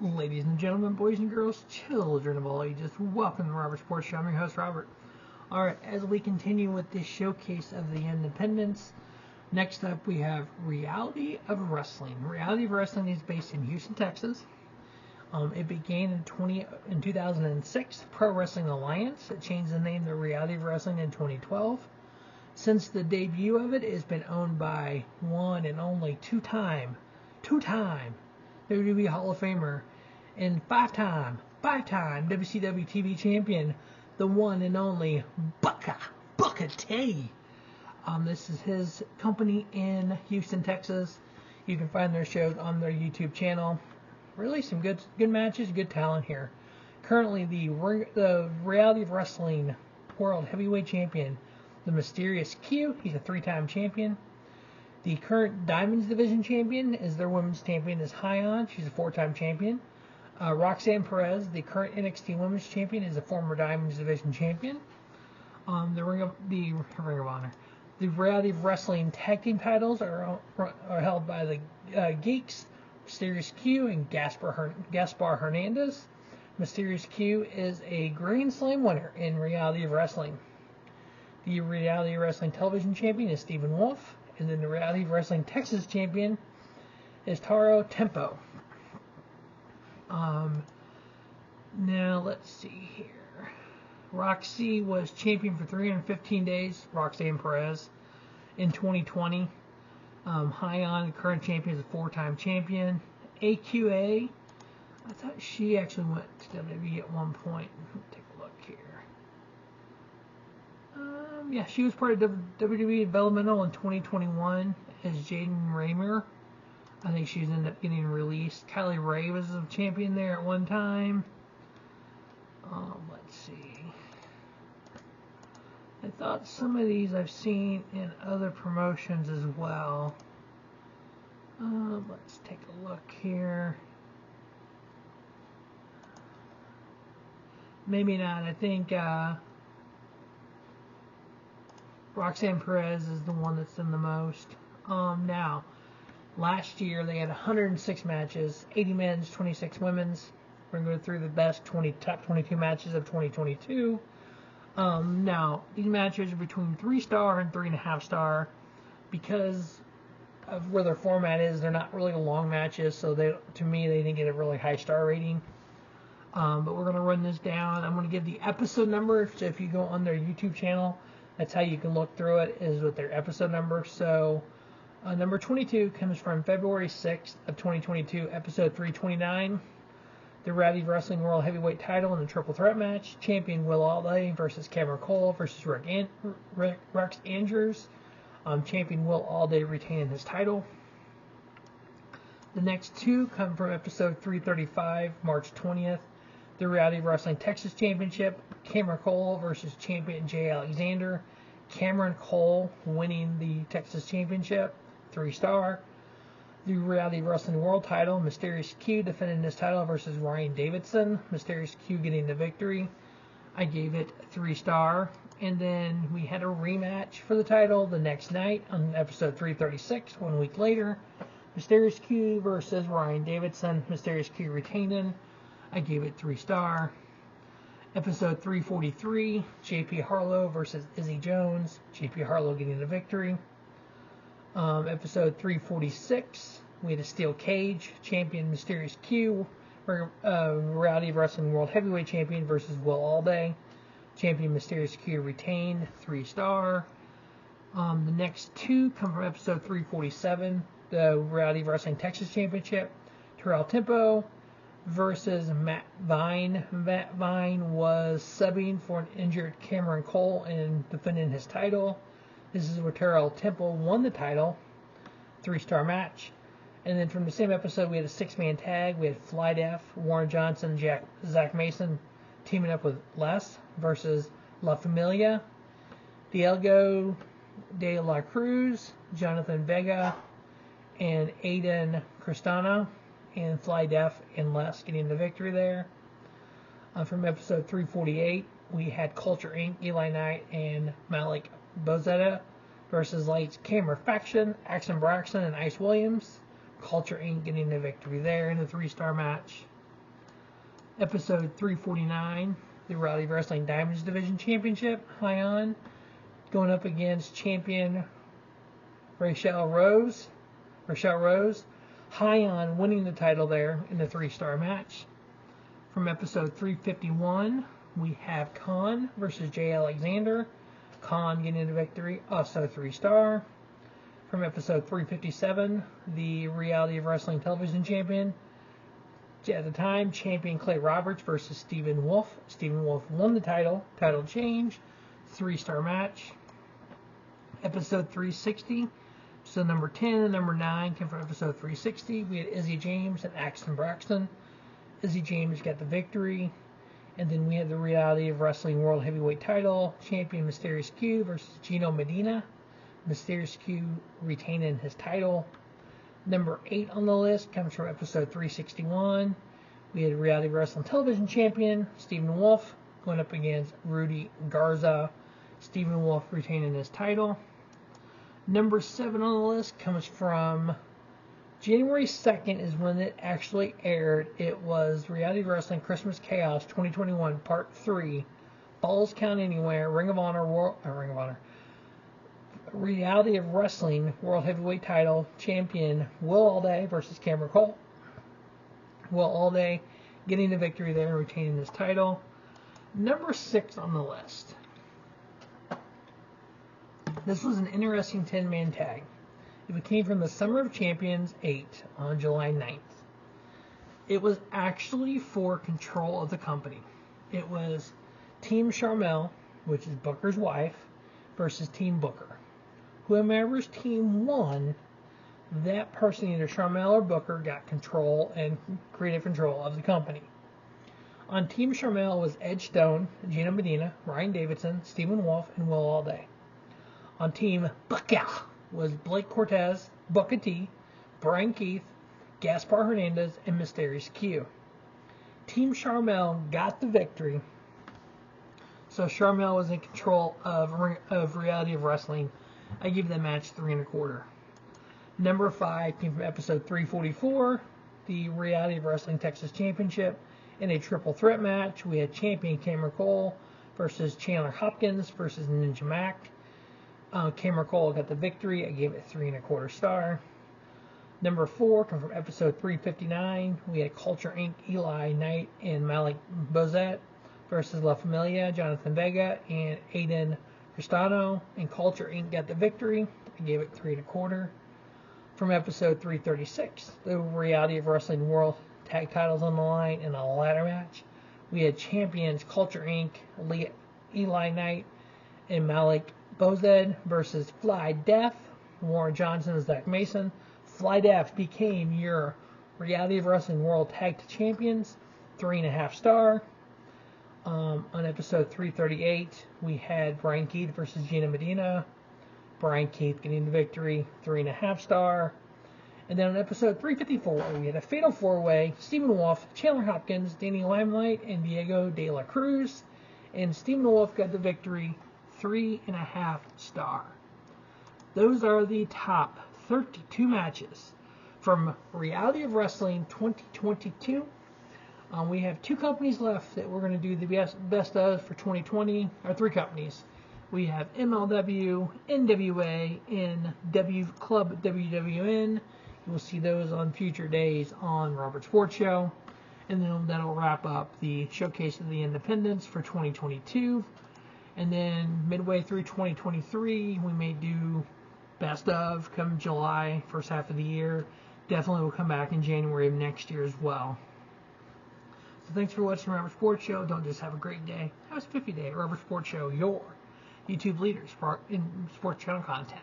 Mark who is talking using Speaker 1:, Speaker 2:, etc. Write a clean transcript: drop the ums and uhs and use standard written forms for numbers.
Speaker 1: Ladies and gentlemen, boys and girls, children of all ages, welcome to Robert Sports Show. I'm your host, Robert. Alright, as we continue with this showcase of the independents, next up we have Reality of Wrestling. Reality of Wrestling is based in Houston, Texas. It began in 2006, Pro Wrestling Alliance. It changed the name to Reality of Wrestling in 2012. Since the debut of it, it's been owned by one and only two-time WWE Hall of Famer and five-time WCW TV champion, the one and only Booker T. This is his company in Houston, Texas. You can find their shows on their YouTube channel. Really some good matches, good talent here. Currently, the Reality of Wrestling World Heavyweight Champion, the Mysterious Q. He's a three-time champion. The current Diamonds Division champion is their women's champion is Hyon. She's a four-time champion. Roxanne Perez, the current NXT Women's Champion, is a former Diamonds Division champion. The Ring of Honor. The Reality of Wrestling Tag Team titles are held by the Geeks, Mysterious Q, and Gaspar Hernandez. Mysterious Q is a Grand Slam winner in Reality of Wrestling. The Reality of Wrestling Television Champion is Stephen Wolf. And then the Reality of Wrestling Texas Champion is Taro Tempo. Now, let's see here. Roxy was champion for 315 days, Roxanne Perez, in 2020. Hyon, the current champion, is a four-time champion. AQA, I thought she actually went to WWE at one point. Let me take a look here. Yeah, she was part of WWE Developmental in 2021 as Jaden Raymer. I think she's ended up getting released. Kylie Ray was a champion there at one time. Let's see. I thought some of these I've seen in other promotions as well. Let's take a look here. Maybe not. I think Roxanne Perez is the one that's done the most. Now, last year they had 106 matches, 80 men's, 26 women's. We're going to go through the best top 22 matches of 2022. Now, these matches are between 3-star and 3.5 star. Because of where their format is, they're not really long matches, so to me they didn't get a really high star rating. But we're going to run this down. I'm going to give the episode number, so if you go on their YouTube channel, that's how you can look through it, is with their episode number. So, number 22 comes from February 6th of 2022, episode 329. The Reality of Wrestling World Heavyweight title in the triple threat match. Champion Will Alday versus Cameron Cole versus Rex Andrews. Champion Will Alday retaining his title. The next two come from episode 335, March 20th. The Reality of Wrestling Texas Championship. Cameron Cole versus champion Jay Alexander. Cameron Cole winning the Texas Championship, 3-star. The Reality of Wrestling World title, Mysterious Q defending this title versus Ryan Davidson. Mysterious Q getting the victory. I gave it 3-star. And then we had a rematch for the title the next night on episode 336, 1 week later. Mysterious Q versus Ryan Davidson. Mysterious Q retaining. I gave it 3-star. Episode 343, JP Harlow versus Izzy Jones. JP Harlow getting the victory. Episode 346, we had a steel cage. Champion Mysterious Q. Reality of Wrestling World Heavyweight Champion versus Will Alday. Champion Mysterious Q retained, 3-star. The next two come from episode 347, the Reality of Wrestling Texas Championship. Terrell Tempo versus Matt Vine. Matt Vine was subbing for an injured Cameron Cole and defending his title. This is where Terrell Tempo won the title. 3-star match. And then from the same episode, we had a 6-man tag. We had Fly Def, Warren Johnson, Zach Mason teaming up with Les versus La Familia. Diego de la Cruz, Jonathan Vega, and Aiden Cristana. And Fly Def and Les getting the victory there. From episode 348, we had Culture Inc., Eli Knight, and Malik Bozetta versus Lights Camera Faction, Axon Braxton, and Ice Williams. Culture Inc. getting the victory there in a 3-star match. Episode 349, the Reality Wrestling Diamonds Division Championship, High On, going up against champion Rachel Rose. High On winning the title there in the 3-star match. From episode 351, we have Khan versus Jay Alexander. Khan getting the victory, also 3-star. From episode 357, the Reality of Wrestling Television Champion, at the time, champion Clay Roberts versus Stephen Wolf. Stephen Wolf won the title change, 3-star match. Episode 360, so number 10 and number 9 came from episode 360. We had Izzy James and Axton Braxton. Izzy James got the victory. And then we had the Reality of Wrestling World Heavyweight title, champion Mysterious Q versus Gino Medina. Mysterious Q retaining his title. Number 8 on the list comes from episode 361. We had Reality Wrestling Television Champion Stephen Wolf going up against Rudy Garza. Stephen Wolf retaining his title. Number 7 on the list comes from January 2nd is when it actually aired. It was Reality Wrestling Christmas Chaos 2021 Part 3. Falls Count Anywhere, Reality of Wrestling World Heavyweight Title Champion Will Alday versus Cameron Cole. Will Alday getting the victory there and retaining his title. Number 6 on the list. This was an interesting 10-man tag. It came from the Summer of Champions 8 on July 9th. It was actually for control of the company. It was Team Charmel, which is Booker's wife, versus Team Booker. Whomever's team won, that person, either Charmel or Booker, got control and creative control of the company. On Team Charmel was Edge Stone, Gino Medina, Ryan Davidson, Stephen Wolf, and Will Alday. On Team Booker was Blake Cortez, Booker T, Brian Keith, Gaspar Hernandez, and Mysterious Q. Team Charmel got the victory, so Charmel was in control of Reality of Wrestling. I give that match 3 1/4. Number 5 came from episode 344, the Reality of Wrestling Texas Championship. In a triple threat match, we had champion Cameron Cole versus Chandler Hopkins versus Ninja Mac. Cameron Cole got the victory. I gave it 3 1/4 star. Number 4 come from episode 359. We had Culture Inc. Eli Knight and Malik Bozet versus La Familia, Jonathan Vega, and Aiden Cristano. And Culture Inc. got the victory. I gave it 3 1/4. From episode 336, the Reality of Wrestling World Tag Titles on the line in a ladder match. We had champions Culture Inc., Eli Knight, and Malik Bozed versus Fly Def, Warren Johnson and Zach Mason. Fly Def became your Reality of Wrestling World Tag Champions, 3 1/2 star. On episode 338, we had Brian Keith versus Gina Medina. Brian Keith getting the victory, 3 1/2 star. And then on episode 354, we had a fatal 4-way, Stephen Wolf, Chandler Hopkins, Danny Limelight, and Diego De La Cruz. And Stephen Wolf got the victory, 3 1/2 star. Those are the top 32 matches from Reality of Wrestling 2022. We have 2 companies left that we're going to do the best of for 2020, or 3 companies. We have MLW, NWA, and Club WWN. You will see those on future days on Robert Sports Show. And then that'll wrap up the Showcase of the Independents for 2022. And then midway through 2023, we may do best of come July, first half of the year. Definitely will come back in January of next year as well. So thanks for watching Robert Sports Show. Don't just have a great day. Have a spiffy day at Robert Sports Show, your YouTube leaders in sports channel content.